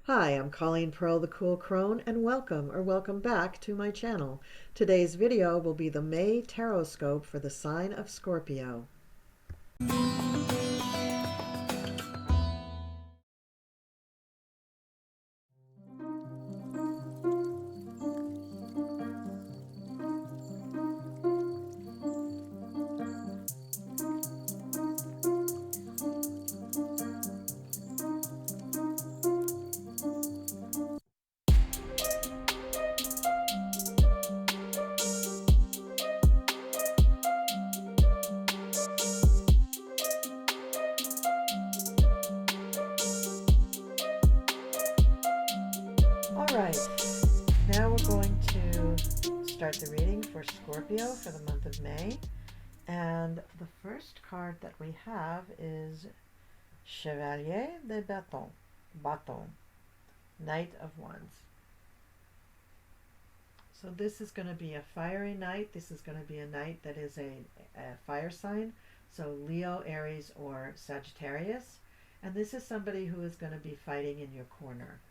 Hi, I'm Colleen Pearl the Cool Crone, and welcome back to my channel. Today's video will be the May Tarotscope for the sign of Scorpio. Alright, now we're going to start the reading for Scorpio for the month of May. And the first card that we have is Chevalier de Bâton, Knight of Wands. So this is going to be a fiery night. This is going to be a night that is a fire sign. So Leo, Aries, or Sagittarius. And this is somebody who is going to be fighting in your corner.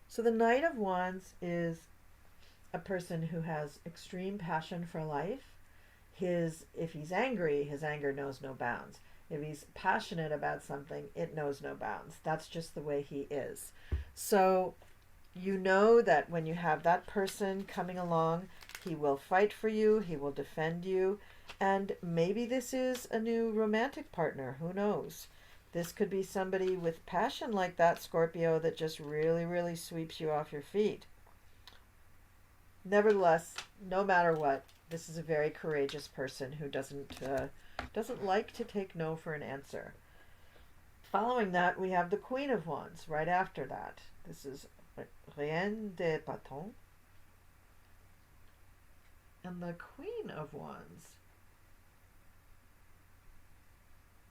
So the Knight of Wands is a person who has extreme passion for life. If he's angry, his anger knows no bounds. If he's passionate about something, it knows no bounds. That's just the way he is. So you know that when you have that person coming along, he will fight for you, he will defend you, and maybe this is a new romantic partner, who knows? This could be somebody with passion like that, Scorpio, that just really, really sweeps you off your feet. Nevertheless, no matter what, this is a very courageous person who doesn't like to take no for an answer. Following that, we have the Queen of Wands right after that. This is Reine de Bâton. And the Queen of Wands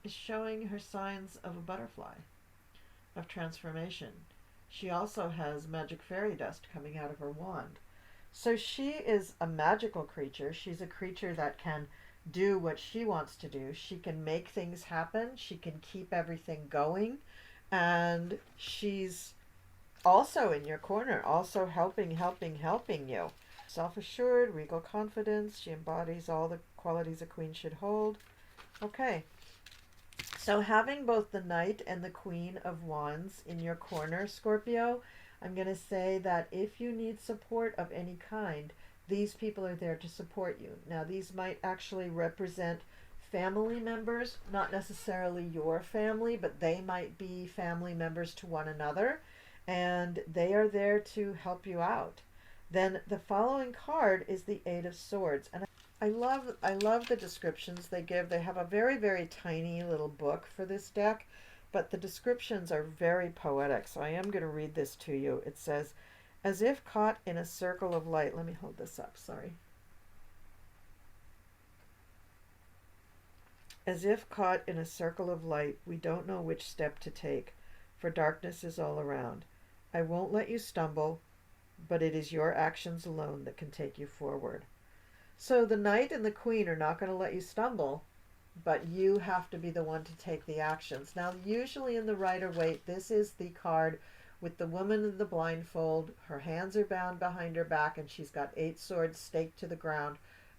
is showing her signs of a butterfly, of transformation. She also has magic fairy dust coming out of her wand. So she is a magical creature. She's a creature that can do what she wants to do. She can make things happen. She can keep everything going. And she's also in your corner, also helping you. Self-assured, regal confidence. She embodies all the qualities a queen should hold. Okay. So having both the Knight and the Queen of Wands in your corner, Scorpio, I'm going to say that if you need support of any kind, these people are there to support you. Now, these might actually represent family members, not necessarily your family, but they might be family members to one another, and they are there to help you out. Then the following card is the Eight of Swords, and I love the descriptions they give. They have a very, very tiny little book for this deck, but the descriptions are very poetic. So I am going to read this to you. It says, as if caught in a circle of light. Let me hold this up, sorry. As if caught in a circle of light, we don't know which step to take, for darkness is all around. I won't let you stumble, but it is your actions alone that can take you forward. So the Knight and the Queen are not going to let you stumble, but you have to be the one to take the actions. Now, usually in the Rider-Waite, this is the card with the woman in the blindfold. Her hands are bound behind her back, and she's got 8 swords staked to the ground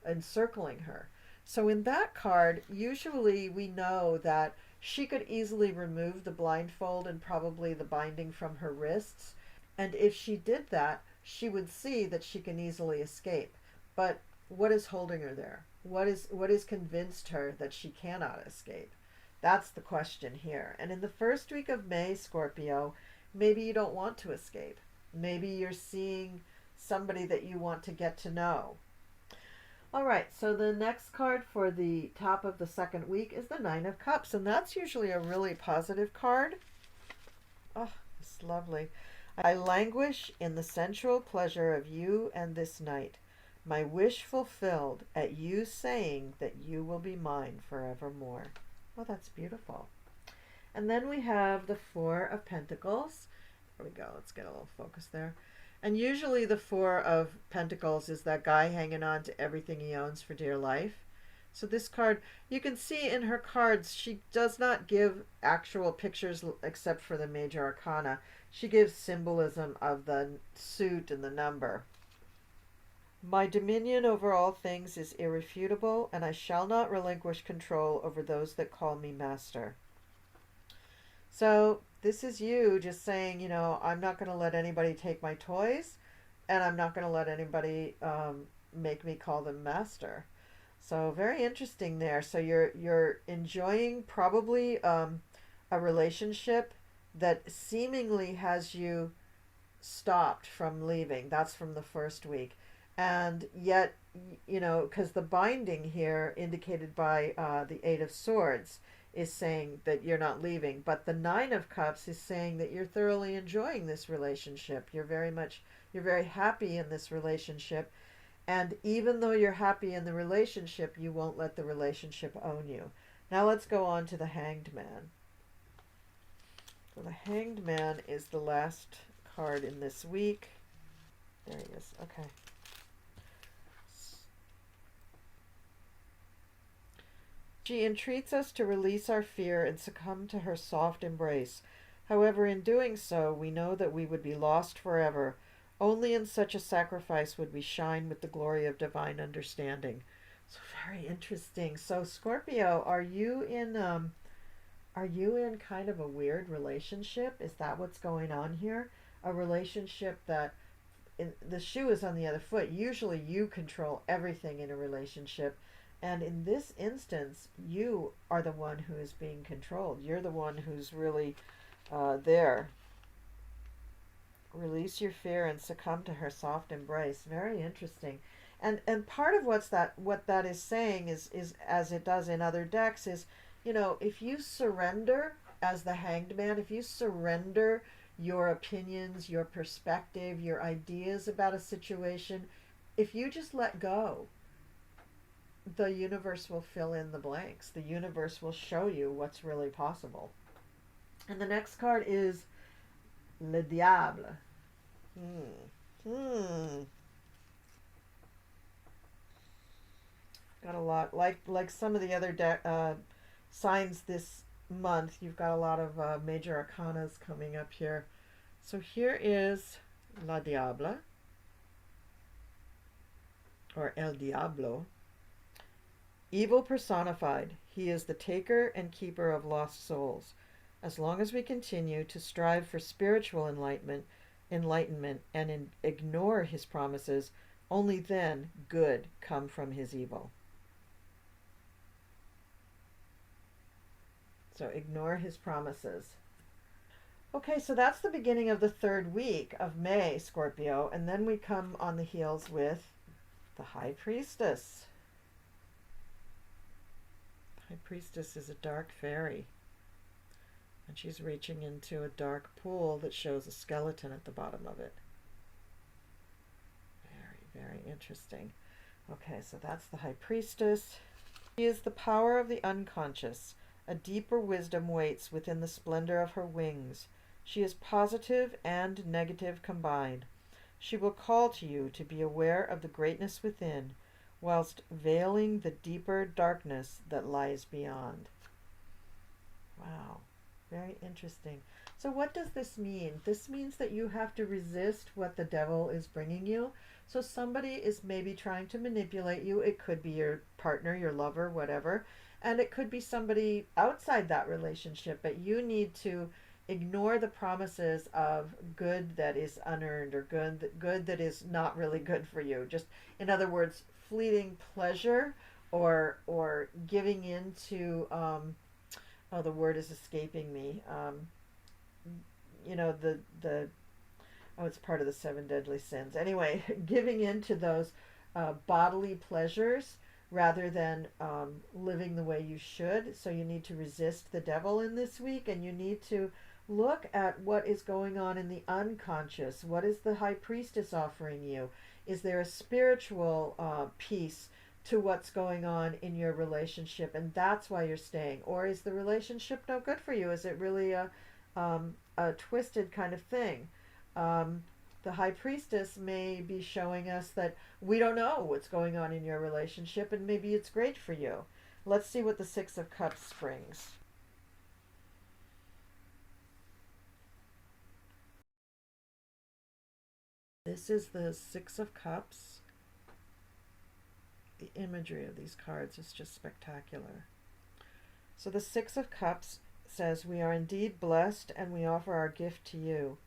encircling her. So in that card, usually we know that she could easily remove the blindfold and probably the binding from her wrists. And if she did that, she would see that she can easily escape. But what is holding her there? What is convinced her that she cannot escape? That's the question here. And in the first week of May, Scorpio, maybe you don't want to escape. Maybe you're seeing somebody that you want to get to know. All right, so the next card for the top of the second week is the Nine of Cups, and that's usually a really positive card. Oh, it's lovely. I languish in the sensual pleasure of you and this night, my wish fulfilled at you saying that you will be mine forevermore. Oh, that's beautiful. And then we have the Four of Pentacles. There we go. Let's get a little focus there. And usually the Four of Pentacles is that guy hanging on to everything he owns for dear life. So this card, you can see in her cards, she does not give actual pictures except for the major arcana. She gives symbolism of the suit and the number. My dominion over all things is irrefutable, and I shall not relinquish control over those that call me master. So this is you just saying, I'm not going to let anybody take my toys, and I'm not going to let anybody make me call them master. So very interesting there. So you're enjoying probably a relationship that seemingly has you stopped from leaving. That's from the first week. And yet, because the binding here, indicated by the Eight of Swords, is saying that you're not leaving. But the Nine of Cups is saying that you're thoroughly enjoying this relationship. You're very happy in this relationship. And even though you're happy in the relationship, you won't let the relationship own you. Now let's go on to the Hanged Man. So the Hanged Man is the last card in this week. There he is. Okay. She entreats us to release our fear and succumb to her soft embrace. However, in doing so, we know that we would be lost forever. Only in such a sacrifice would we shine with the glory of divine understanding. So very interesting. So Scorpio, are you in kind of a weird relationship? Is that what's going on here? A relationship that the shoe is on the other foot. Usually you control everything in a relationship. And in this instance, you are the one who is being controlled. You're the one who's really there. Release your fear and succumb to her soft embrace. Very interesting. And part of what that is saying is as it does in other decks is, if you surrender as the Hanged Man, if you surrender your opinions, your perspective, your ideas about a situation, if you just let go, the universe will fill in the blanks. The universe will show you what's really possible. And the next card is Le Diable. Got a lot, like some of the other signs this month. You've got a lot of major arcanas coming up here. So here is La Diabla, or El Diablo. Evil personified, he is the taker and keeper of lost souls. As long as we continue to strive for spiritual enlightenment and ignore his promises, only then good come from his evil. So ignore his promises. Okay, so that's the beginning of the third week of May, Scorpio, and then we come on the heels with the High Priestess. High Priestess is a dark fairy, and she's reaching into a dark pool that shows a skeleton at the bottom of it. Very, very interesting. Okay, so that's the High Priestess. She is the power of the unconscious. A deeper wisdom waits within the splendor of her wings. She is positive and negative combined. She will call to you to be aware of the greatness within, whilst veiling the deeper darkness that lies beyond. Wow, very interesting. So what does this mean? This means that you have to resist what the devil is bringing you. So somebody is maybe trying to manipulate you. It could be your partner, your lover, whatever. And it could be somebody outside that relationship, but you need to ignore the promises of good that is unearned, or good that is not really good for you. Just, in other words, fleeting pleasure, or giving into the word is escaping me. It's part of the 7 deadly sins. Anyway, giving into those bodily pleasures rather than living the way you should. So you need to resist the devil in this week, and you need to look at what is going on in the unconscious. What is the High Priestess offering you? Is there a spiritual piece to what's going on in your relationship, and that's why you're staying? Or is the relationship no good for you? Is it really a twisted kind of thing? The High Priestess may be showing us that we don't know what's going on in your relationship, and maybe it's great for you. Let's see what the Six of Cups brings. This is the Six of Cups. The imagery of these cards is just spectacular. So the Six of Cups says, "We are indeed blessed, and we offer our gift to you.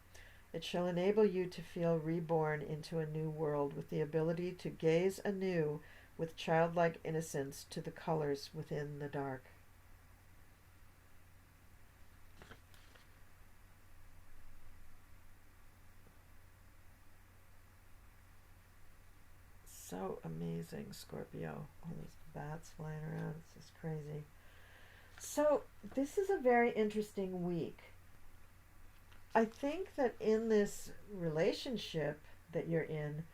It shall enable you to feel reborn into a new world with the ability to gaze anew with childlike innocence to the colors within the dark." So amazing, Scorpio. All those bats flying around. It's just crazy. So this is a very interesting week. I think that in this relationship that you're in,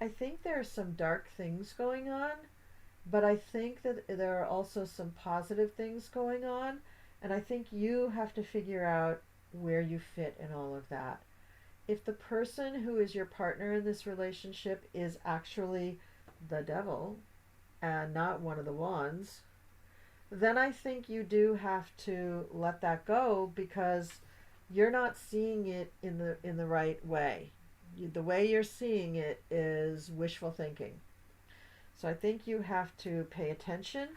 I think there are some dark things going on, but I think that there are also some positive things going on, and I think you have to figure out where you fit in all of that. If the person who is your partner in this relationship is actually the devil and not one of the wands, then I think you do have to let that go, because you're not seeing it in the right way. The way you're seeing it is wishful thinking. So I think you have to pay attention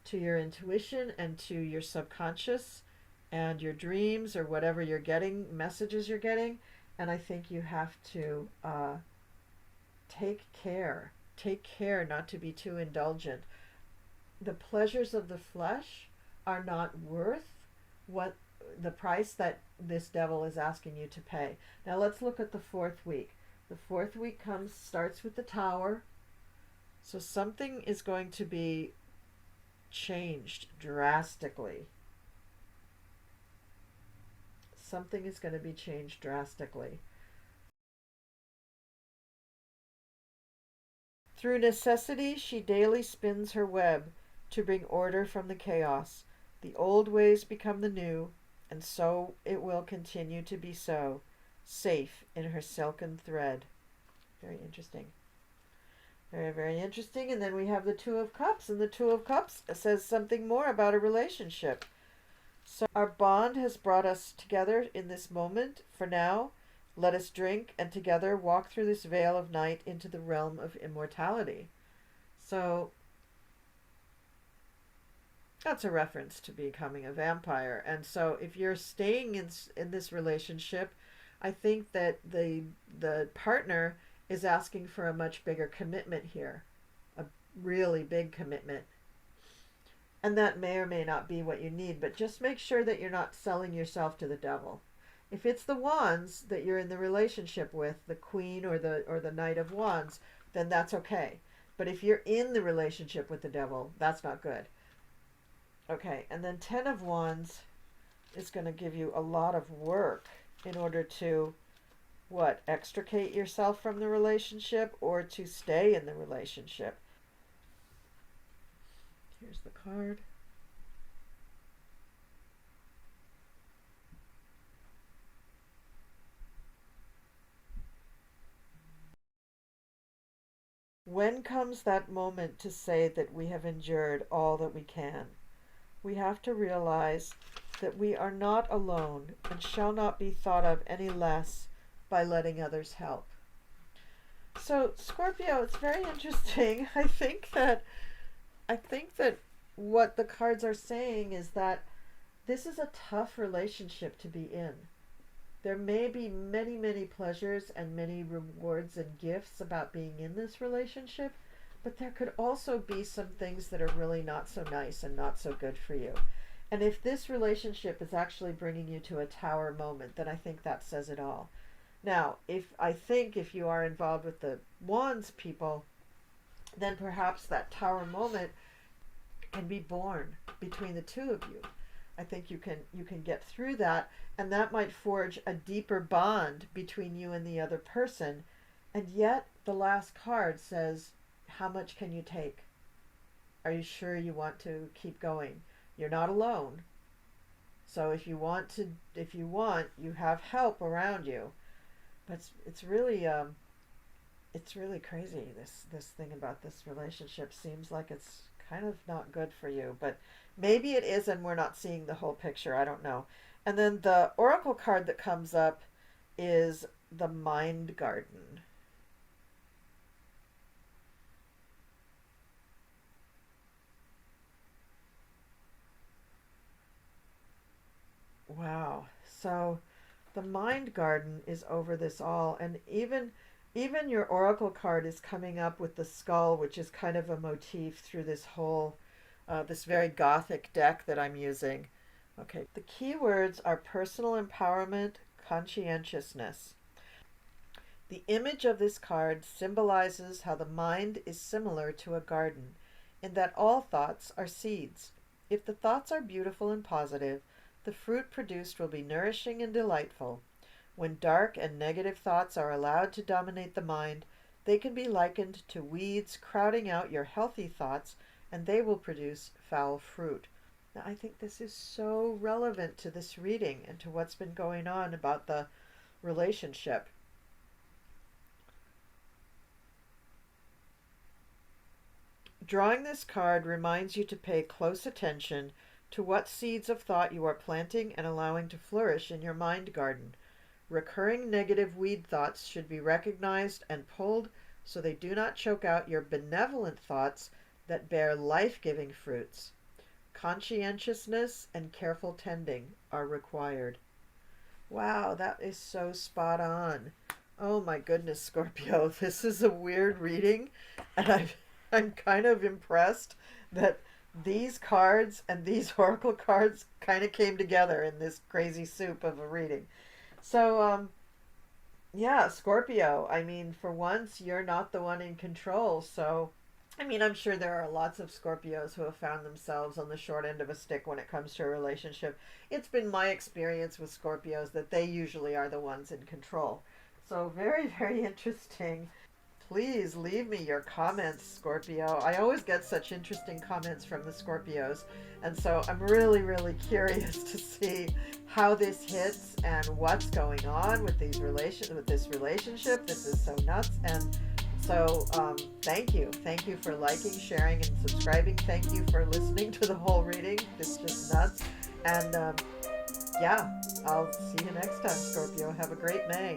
to your intuition and to your subconscious and your dreams, or whatever you're getting, messages you're getting. And I think you have to take care. Take care not to be too indulgent. The pleasures of the flesh are not worth what the price that this devil is asking you to pay. Now let's look at the fourth week. The fourth week starts with the Tower. So something is going to be changed drastically. Something is going to be changed drastically. Through necessity, she daily spins her web to bring order from the chaos. The old ways become the new, and so it will continue to be so, safe in her silken thread. Very interesting. Very, very interesting. And then we have the Two of Cups, and the Two of Cups says something more about a relationship. So our bond has brought us together in this moment. For now, let us drink and together walk through this veil of night into the realm of immortality. So that's a reference to becoming a vampire. And so if you're staying in this relationship, I think that the partner is asking for a much bigger commitment here, a really big commitment. And that may or may not be what you need, but just make sure that you're not selling yourself to the devil. If it's the Wands that you're in the relationship with, the Queen or the Knight of Wands, then that's okay. But if you're in the relationship with the devil, that's not good. Okay, and then Ten of Wands is going to give you a lot of work in order to, what, extricate yourself from the relationship or to stay in the relationship. Here's the card. When comes that moment to say that we have endured all that we can? We have to realize that we are not alone and shall not be thought of any less by letting others help. So, Scorpio, it's very interesting. I think that what the cards are saying is that this is a tough relationship to be in. There may be many, many pleasures and many rewards and gifts about being in this relationship, but there could also be some things that are really not so nice and not so good for you. And if this relationship is actually bringing you to a Tower moment, then I think that says it all. Now, if you are involved with the Wands people, then perhaps that Tower moment can be born between the two of you. I think you can get through that, and that might forge a deeper bond between you and the other person. And yet the last card says, how much can you take? Are you sure you want to keep going? You're not alone. So if you want, you have help around you. But it's really crazy. This thing about this relationship seems like it's kind of not good for you, but maybe it is and we're not seeing the whole picture. I don't know. And then the oracle card that comes up is the Mind Garden. Wow. So the Mind Garden is over this all, and even your oracle card is coming up with the skull, which is kind of a motif through this whole this very gothic deck that I'm using. Okay, the keywords are personal empowerment, conscientiousness. The image of this card symbolizes how the mind is similar to a garden, in that all thoughts are seeds. If the thoughts are beautiful and positive, the fruit produced will be nourishing and delightful. When dark and negative thoughts are allowed to dominate the mind, they can be likened to weeds crowding out your healthy thoughts, and they will produce foul fruit. Now, I think this is so relevant to this reading and to what's been going on about the relationship. Drawing this card reminds you to pay close attention to what seeds of thought you are planting and allowing to flourish in your mind garden. Recurring negative weed thoughts should be recognized and pulled so they do not choke out your benevolent thoughts that bear life-giving fruits. Conscientiousness and careful tending are required. Wow, that is so spot on. Oh my goodness, Scorpio, this is a weird reading, and I'm kind of impressed that these cards and these oracle cards kind of came together in this crazy soup of a reading. So, yeah, Scorpio, I mean, for once, you're not the one in control. So, I mean, I'm sure there are lots of Scorpios who have found themselves on the short end of a stick when it comes to a relationship. It's been my experience with Scorpios that they usually are the ones in control. So, very, very interesting. Please leave me your comments, Scorpio. I always get such interesting comments from the Scorpios. And so I'm really, really curious to see how this hits and what's going on with this relationship. This is so nuts. And so thank you. Thank you for liking, sharing, and subscribing. Thank you for listening to the whole reading. It's just nuts. And yeah, I'll see you next time, Scorpio. Have a great May.